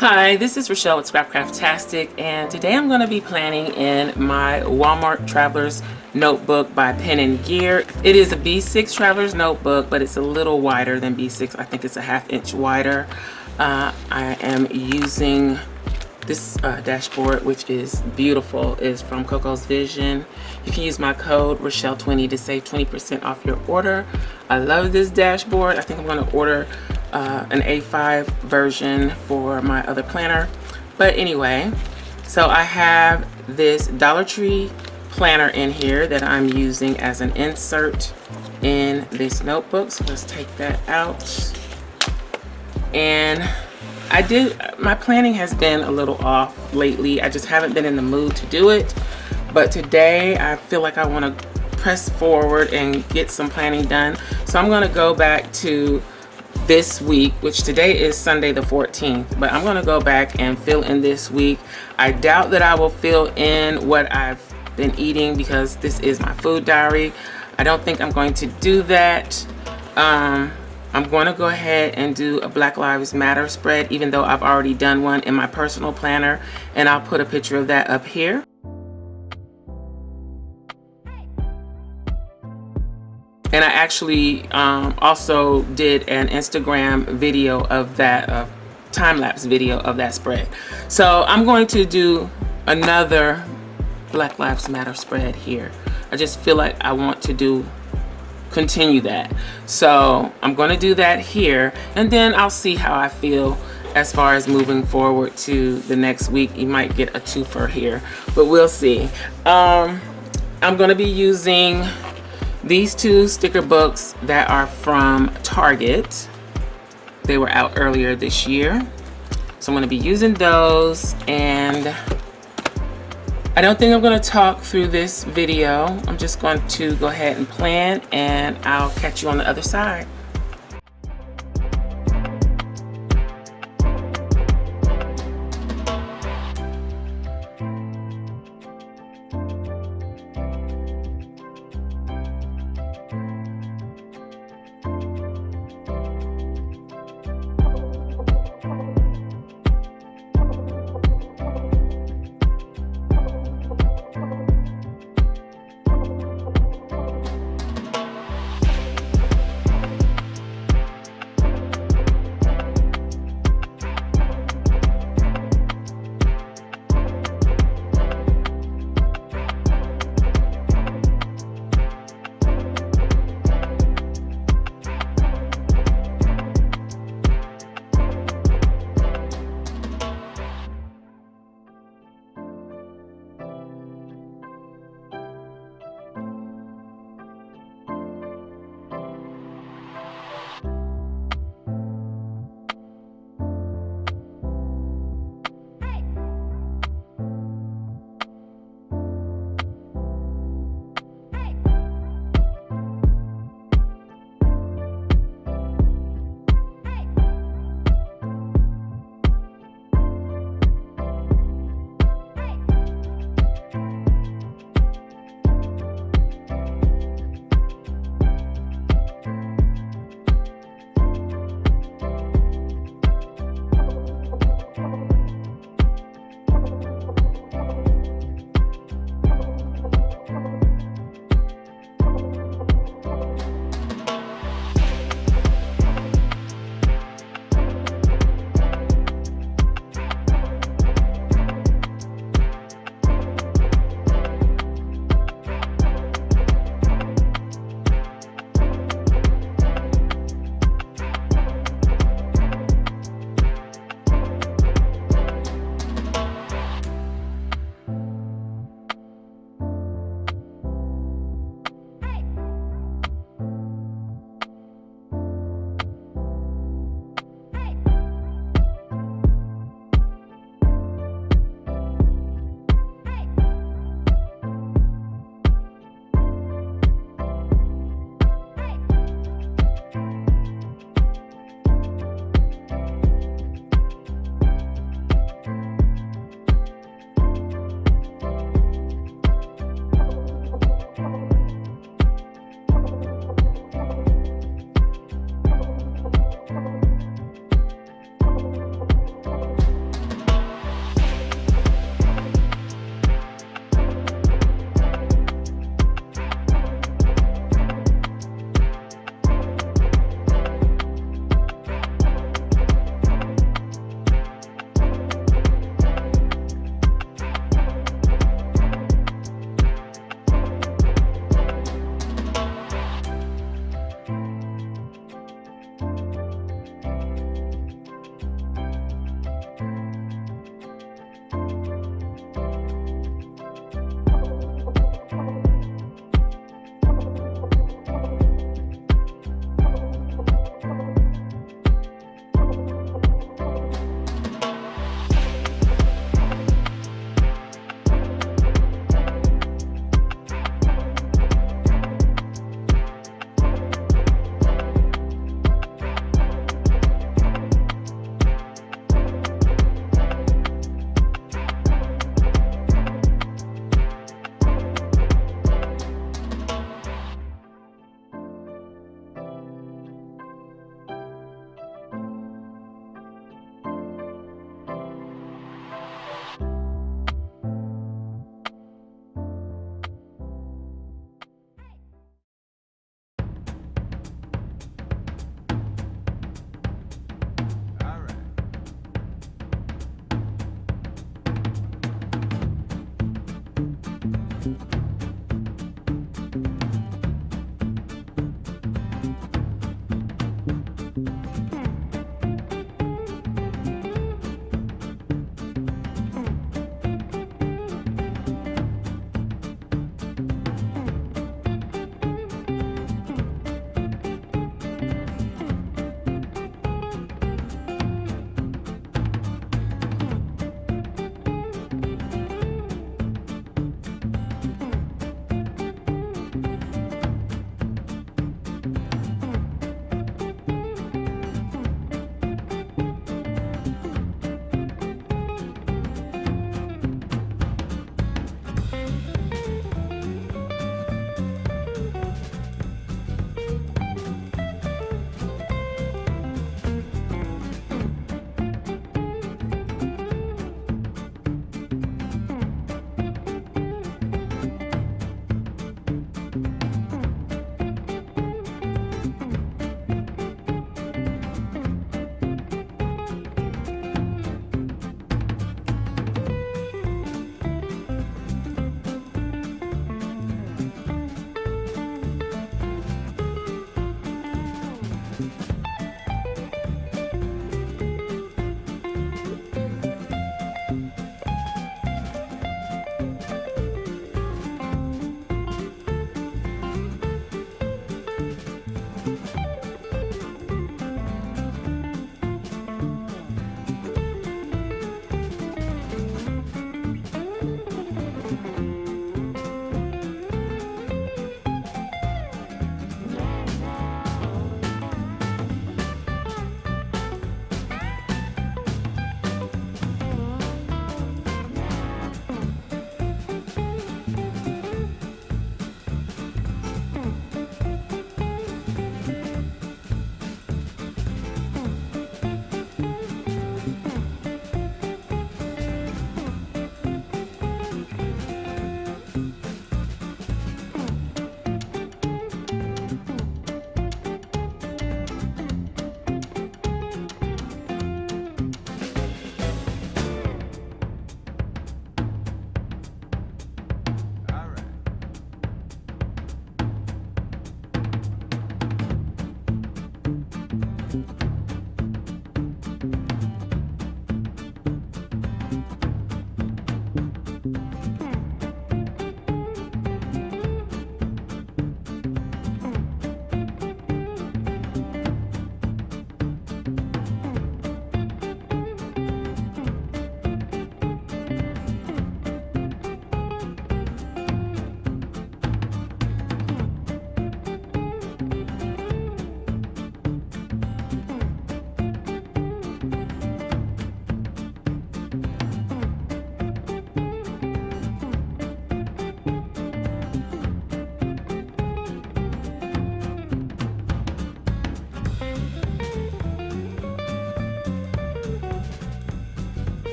Hi, this is Rachelle with Scrapcraftastic, and today I'm going to be planning in my Walmart Traveler's Notebook by Pen and Gear. It is a B6 Traveler's Notebook, but it's a little wider than B6. I think it's a ½ inch wider. I am using this dashboard, which is beautiful. It's from Coco's Vision. You can use my code Rachelle20 to save 20% off your order. I love this dashboard. I think I'm going to order an A5 version for my other planner. But anyway, so I have this Dollar Tree planner in here that I'm using as an insert in this notebook. So let's take that out. And my planning has been a little off lately. I just haven't been in the mood to do it. But today I feel like I want to press forward and get some planning done. So I'm going to go back to this week, which today is Sunday the 14th, but I'm going to go back and fill in this week. I doubt that I will fill in what I've been eating because this is my food diary. I don't think I'm going to do that. I'm going to go ahead and do a Black Lives Matter spread, even though I've already done one in my personal planner, and I'll put a picture of that up here. And I actually also did an Instagram video of that, time-lapse video of that spread. So I'm going to do another Black Lives Matter spread here. I just feel like I want to continue that. So I'm going to do that here, and then I'll see how I feel as far as moving forward to the next week. You might get a twofer here, but we'll see. I'm going to be using these two sticker books that are from Target. They were out earlier this year. So I'm going to be using those, and I don't think I'm going to talk through this video. I'm just going to go ahead and plan, and I'll catch you on the other side.